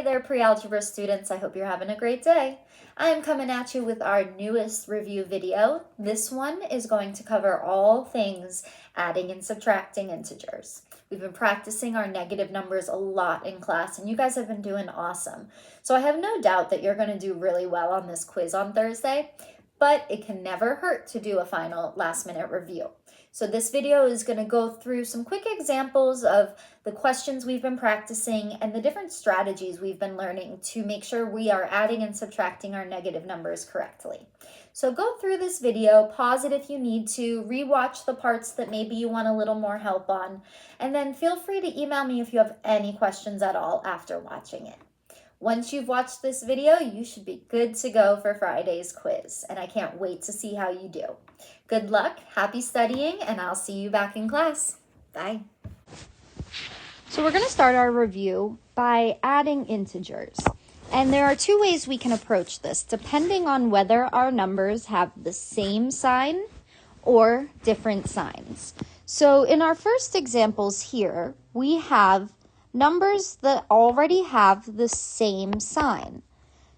Hey there, pre-algebra students. I hope you're having a great day. I am coming at you with our newest review video. This one is going to cover all things adding and subtracting integers. We've been practicing our negative numbers a lot in class, and you guys have been doing awesome. So I have no doubt that you're going to do really well on this quiz on Thursday, but it can never hurt to do a final last-minute review. So this video is going to go through some quick examples of the questions we've been practicing and the different strategies we've been learning to make sure we are adding and subtracting our negative numbers correctly. So go through this video, pause it if you need to, rewatch the parts that maybe you want a little more help on, and then feel free to email me if you have any questions at all after watching it. Once you've watched this video, you should be good to go for Friday's quiz, and I can't wait to see how you do. Good luck, happy studying, and I'll see you back in class. Bye. So we're going to start our review by adding integers. And there are two ways we can approach this, depending on whether our numbers have the same sign or different signs. So in our first examples here, we have numbers that already have the same sign.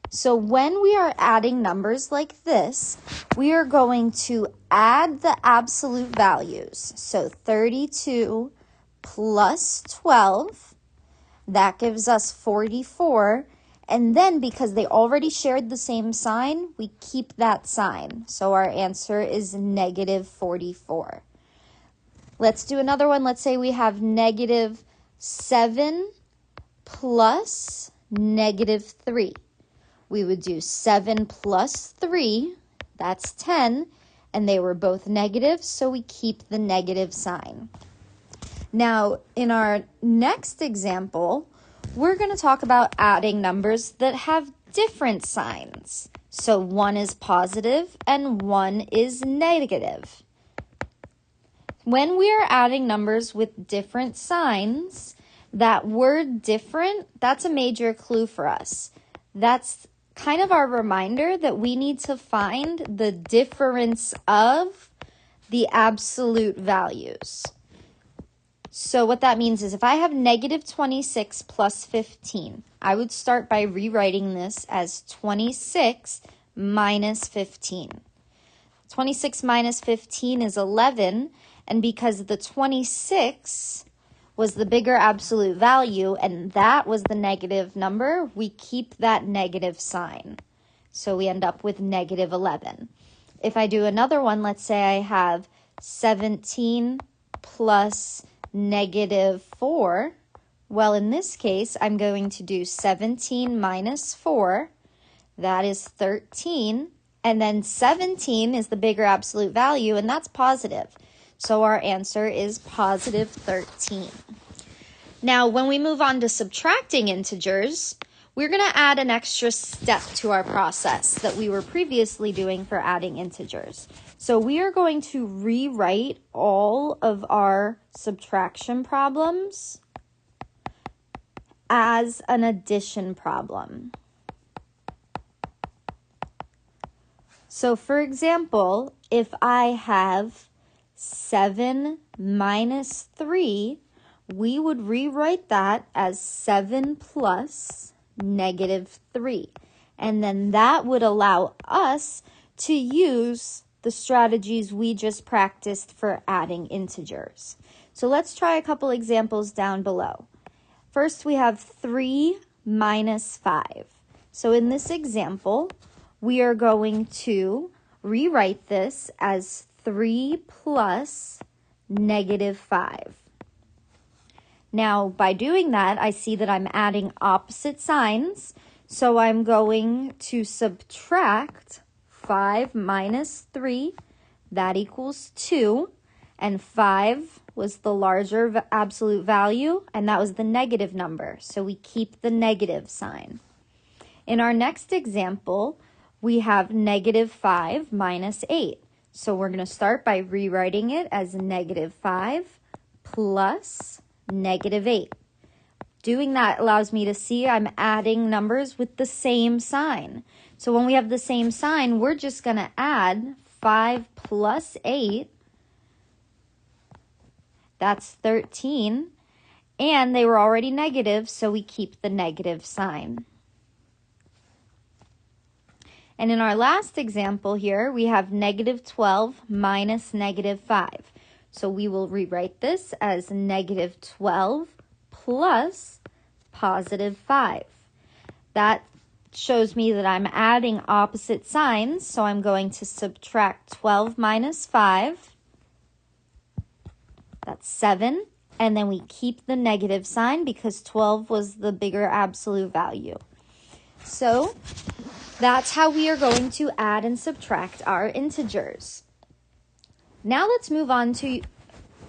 So when we are adding numbers like this, we are going to add the absolute values. So 32 plus 12, that gives us 44. And then because they already shared the same sign, we keep that sign. So our answer is negative 44. Let's do another one. Let's say we have negative 7 plus negative 3. We would do 7 plus 3, that's 10, and they were both negative, so we keep the negative sign. Now, in our next example, we're going to talk about adding numbers that have different signs. So one is positive and one is negative. When we are adding numbers with different signs, that word different, that's a major clue for us. That's kind of our reminder that we need to find the difference of the absolute values. So what that means is if I have negative 26 plus 15, I would start by rewriting this as 26 minus 15. 26 minus 15 is 11, and because the 26 was the bigger absolute value, and that was the negative number, we keep that negative sign. So we end up with negative 11. If I do another one, let's say I have 17 plus negative 4. Well, in this case, I'm going to do 17 minus 4. That is 13. And then 17 is the bigger absolute value, and that's positive. So our answer is positive 13. Now, when we move on to subtracting integers, we're going to add an extra step to our process that we were previously doing for adding integers. So we are going to rewrite all of our subtraction problems as an addition problem. So for example, if I have 7 minus 3, we would rewrite that as 7 plus negative 3. And then that would allow us to use the strategies we just practiced for adding integers. So let's try a couple examples down below. First, we have 3 minus 5. So in this example, we are going to rewrite this as 3 plus negative 5. Now, by doing that, I see that I'm adding opposite signs, so I'm going to subtract 5 minus 3, that equals 2, and 5 was the larger absolute value, and that was the negative number, so we keep the negative sign. In our next example, we have negative 5 minus 8. So we're going to start by rewriting it as negative 5 plus negative 8. Doing that allows me to see I'm adding numbers with the same sign. So when we have the same sign, we're just going to add 5 plus 8. That's 13. And they were already negative, so we keep the negative sign. And in our last example here, we have negative 12 minus negative 5. So we will rewrite this as negative 12 plus positive 5. That shows me that I'm adding opposite signs, so I'm going to subtract 12 minus 5. That's 7. And then we keep the negative sign because 12 was the bigger absolute value. So that's how we are going to add and subtract our integers. Now let's move on to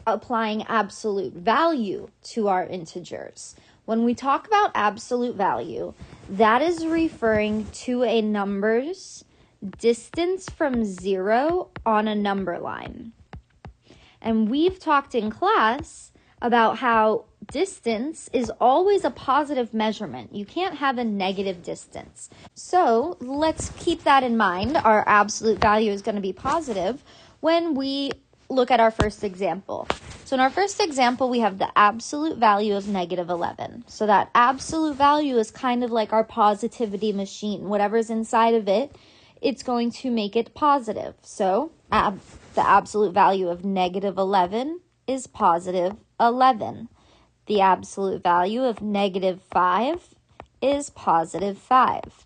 applying absolute value to our integers. When we talk about absolute value, that is referring to a number's distance from 0 on a number line. And we've talked in class about how distance is always a positive measurement. You can't have a negative distance. So let's keep that in mind. Our absolute value is going to be positive when we look at our first example. So in our first example, we have the absolute value of negative 11. So that absolute value is kind of like our positivity machine. Whatever's inside of it, it's going to make it positive. So the absolute value of negative 11 is positive 11. The absolute value of negative 5 is positive 5.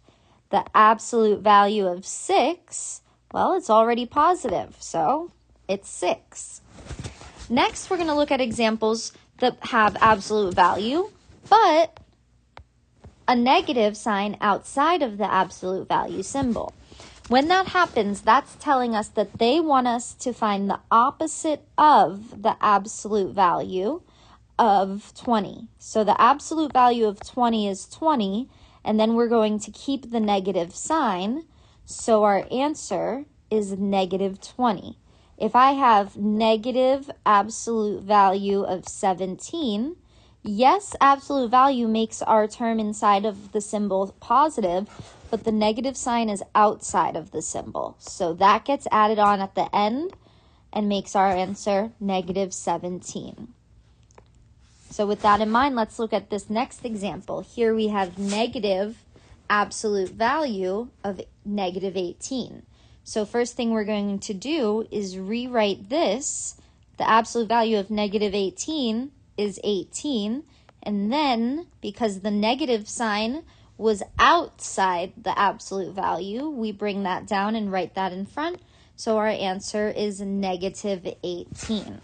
The absolute value of 6, well, it's already positive, so it's 6. Next, we're going to look at examples that have absolute value, but a negative sign outside of the absolute value symbol. When that happens, that's telling us that they want us to find the opposite of the absolute value of 20. So the absolute value of 20 is 20, and then we're going to keep the negative sign, so our answer is negative 20. If I have negative absolute value of 17, yes, absolute value makes our term inside of the symbol positive, but the negative sign is outside of the symbol. So that gets added on at the end and makes our answer negative 17. So with that in mind, let's look at this next example. Here we have negative absolute value of negative 18. So first thing we're going to do is rewrite this. The absolute value of negative 18 is 18. And then, because the negative sign was outside the absolute value, we bring that down and write that in front. So our answer is negative 18.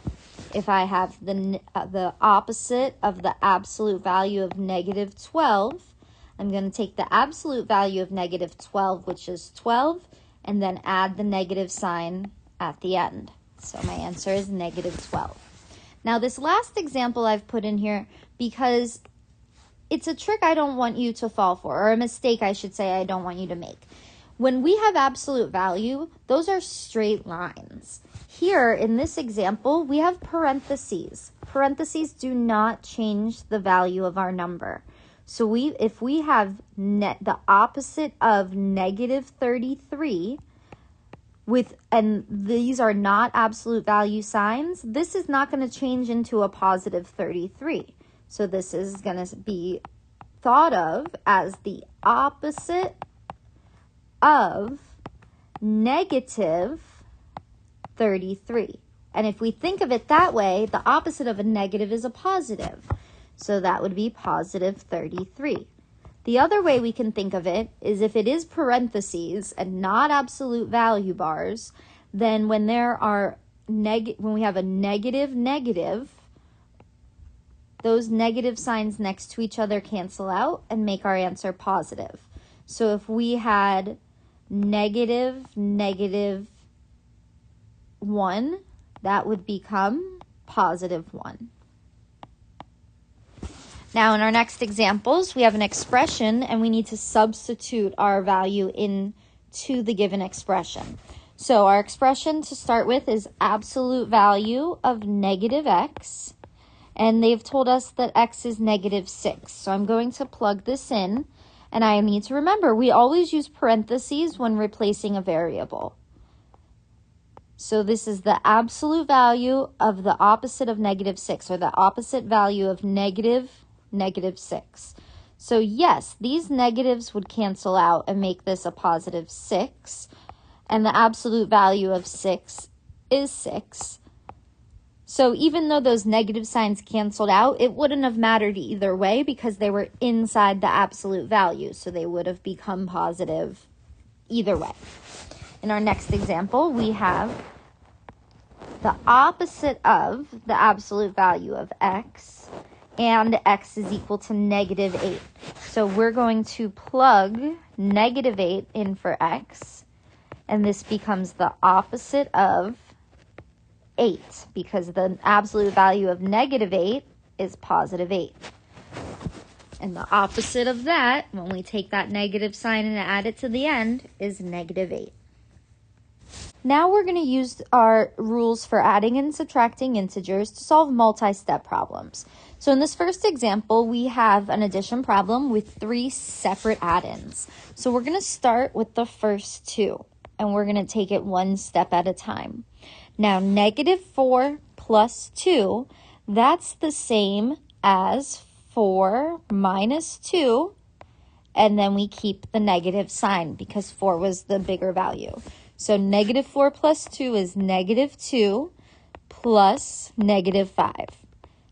If I have the opposite of the absolute value of negative 12, I'm going to take the absolute value of negative 12, which is 12, and then add the negative sign at the end. So my answer is negative 12. Now this last example I've put in here because it's a trick I don't want you to fall for, or a mistake I should say I don't want you to make. When we have absolute value, those are straight lines. Here in this example, we have parentheses. Parentheses do not change the value of our number. So if we have the opposite of negative 33, and these are not absolute value signs, this is not going to change into a positive 33. So this is going to be thought of as the opposite of negative 33. And if we think of it that way, the opposite of a negative is a positive. So that would be positive 33. The other way we can think of it is if it is parentheses and not absolute value bars, then when there are when we have a negative, those negative signs next to each other cancel out and make our answer positive. So if we had negative 1, that would become positive 1. Now in our next examples, we have an expression and we need to substitute our value into the given expression. So our expression to start with is absolute value of negative x, and they've told us that x is negative 6. So I'm going to plug this in, and I need to remember we always use parentheses when replacing a variable. So this is the absolute value of the opposite of negative 6, or the opposite value of negative 6. So yes, these negatives would cancel out and make this a positive 6. And the absolute value of 6 is 6. So even though those negative signs canceled out, it wouldn't have mattered either way because they were inside the absolute value. So they would have become positive either way. In our next example, we have the opposite of the absolute value of x, and x is equal to negative 8. So we're going to plug negative 8 in for x, and this becomes the opposite of 8, because the absolute value of negative 8 is positive 8. And the opposite of that, when we take that negative sign and add it to the end, is negative 8. Now we're going to use our rules for adding and subtracting integers to solve multi-step problems. So in this first example, we have an addition problem with 3 separate add-ins. So we're going to start with the first 2, and we're going to take it one step at a time. Now, negative 4 plus 2, that's the same as 4 minus 2, and then we keep the negative sign because 4 was the bigger value. So negative 4 plus 2 is negative 2 plus negative 5.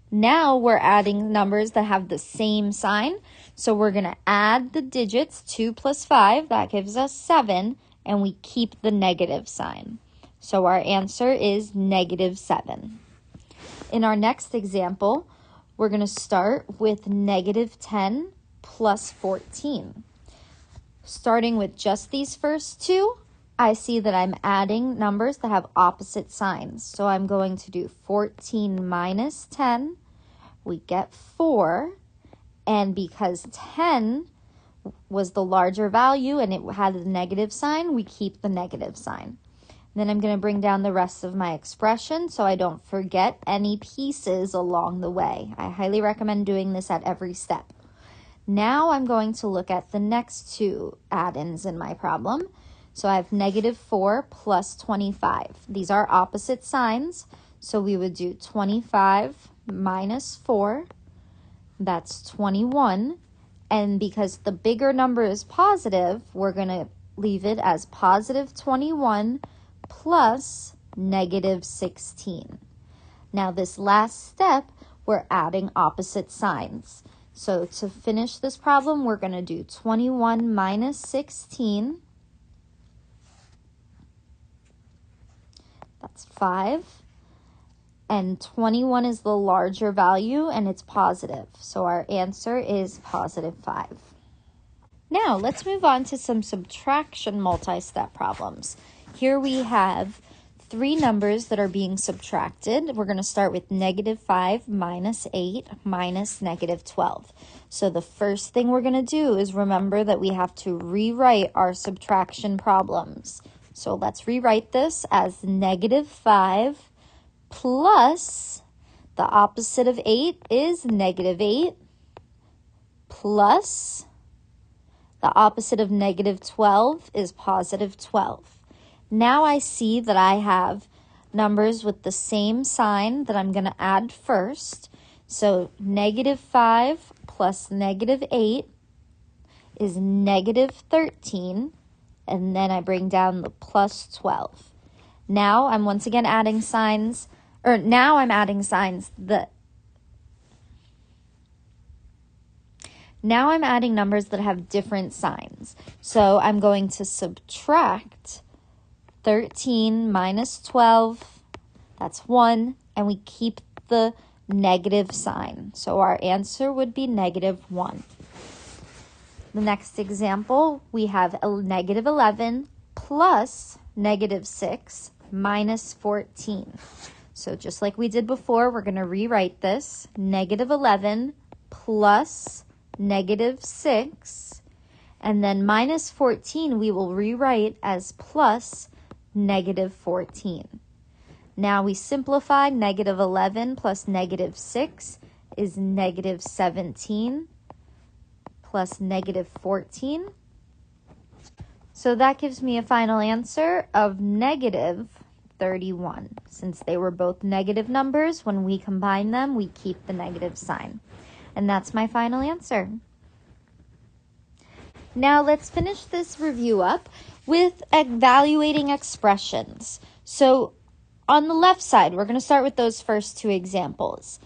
Now we're adding numbers that have the same sign. So we're going to add the digits 2 plus 5. That gives us 7. And we keep the negative sign. So our answer is negative 7. In our next example, we're going to start with negative 10 plus 14. Starting with just these first 2, I see that I'm adding numbers that have opposite signs. So I'm going to do 14 minus 10. We get 4. And because 10 was the larger value and it had a negative sign, we keep the negative sign. Then I'm going to bring down the rest of my expression so I don't forget any pieces along the way. I highly recommend doing this at every step. Now I'm going to look at the next 2 add-ins in my problem. So I have negative 4 plus 25. These are opposite signs, so we would do 25 minus 4. That's 21. And because the bigger number is positive, we're going to leave it as positive 21 plus negative 16. Now this last step, we're adding opposite signs. So to finish this problem, we're going to do 21 minus 16. That's 5. And 21 is the larger value, and it's positive. So our answer is positive 5. Now, let's move on to some subtraction multi-step problems. Here we have 3 numbers that are being subtracted. We're going to start with negative 5 minus 8 minus negative 12. So the first thing we're going to do is remember that we have to rewrite our subtraction problems. So let's rewrite this as negative 5 plus the opposite of 8 is negative 8 plus the opposite of negative 12 is positive 12. Now I see that I have numbers with the same sign that I'm going to add first. So negative 5 plus negative 8 is negative 13. And then I bring down the plus 12. Now I'm once again adding signs, now I'm adding numbers that have different signs. So I'm going to subtract 13 minus 12, that's 1, and we keep the negative sign. So our answer would be negative 1. The next example, we have a negative 11 plus negative 6 minus 14. So just like we did before, we're going to rewrite this. Negative 11 plus negative 6. And then minus 14 we will rewrite as plus negative 14. Now we simplify. Negative 11 plus negative 6 is negative 17. Plus negative 14. So that gives me a final answer of negative 31. Since they were both negative numbers, when we combine them, we keep the negative sign. And that's my final answer. Now let's finish this review up with evaluating expressions. So on the left side, we're going to start with those first two examples.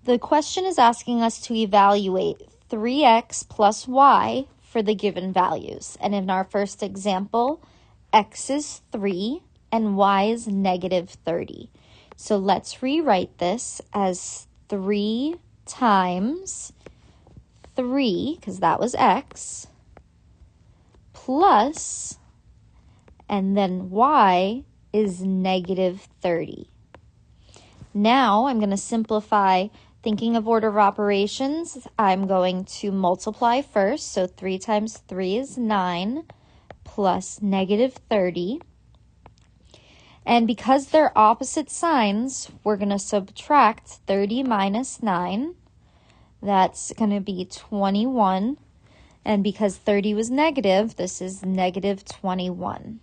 The question is asking us to evaluate 3x plus y for the given values. And in our first example, x is 3 and y is negative 30. So let's rewrite this as 3 times 3, because that was x, plus, and then y is negative 30. Now I'm going to simplify. Thinking of order of operations, I'm going to multiply first. So 3 times 3 is 9 plus negative 30. And because they're opposite signs, we're going to subtract 30 minus 9. That's going to be 21. And because 30 was negative, this is negative 21.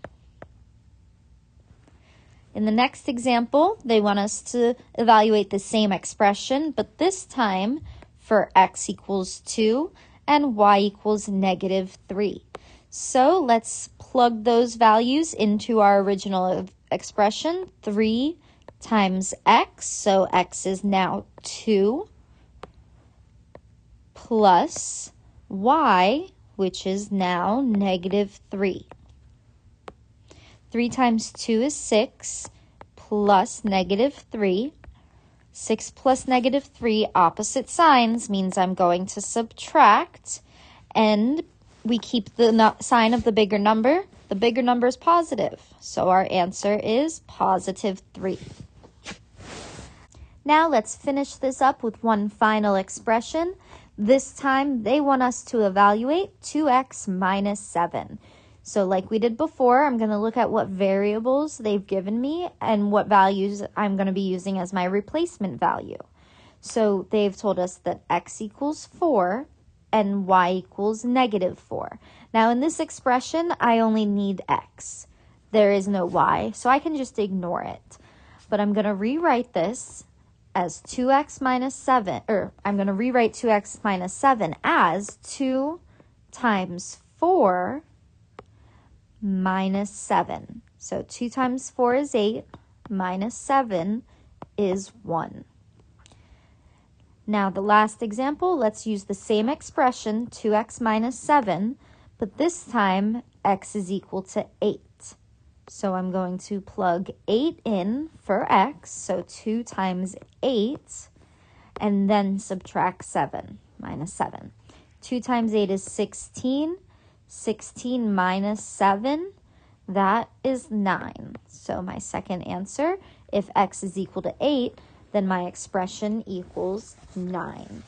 In the next example, they want us to evaluate the same expression, but this time for x equals 2 and y equals negative 3. So let's plug those values into our original expression, 3 times x, so x is now 2, plus y, which is now negative 3. 3 times 2 is 6, plus negative 3. 6 plus negative 3, opposite signs, means I'm going to subtract, and we keep the sign of the bigger number. The bigger number is positive, so our answer is positive 3. Now let's finish this up with one final expression. This time they want us to evaluate 2x minus 7. So like we did before, I'm going to look at what variables they've given me and what values I'm going to be using as my replacement value. So they've told us that x equals 4 and y equals negative 4. Now in this expression, I only need x. There is no y, so I can just ignore it. But I'm going to rewrite this as 2x minus 7, or I'm going to rewrite 2x minus 7 as 2 times 4 minus 7. So 2 times 4 is 8, minus 7 is 1. Now the last example, let's use the same expression, 2x minus 7, but this time x is equal to 8. So I'm going to plug 8 in for x, so 2 times 8, and then subtract 7, minus 7. 2 times 8 is 16. 16 minus 7, that is 9. So my second answer, if x is equal to 8, then my expression equals 9.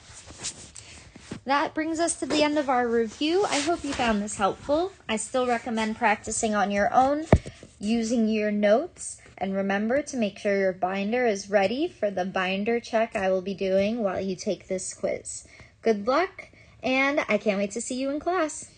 That brings us to the end of our review. I hope you found this helpful. I still recommend practicing on your own, using your notes, and remember to make sure your binder is ready for the binder check I will be doing while you take this quiz. Good luck, and I can't wait to see you in class.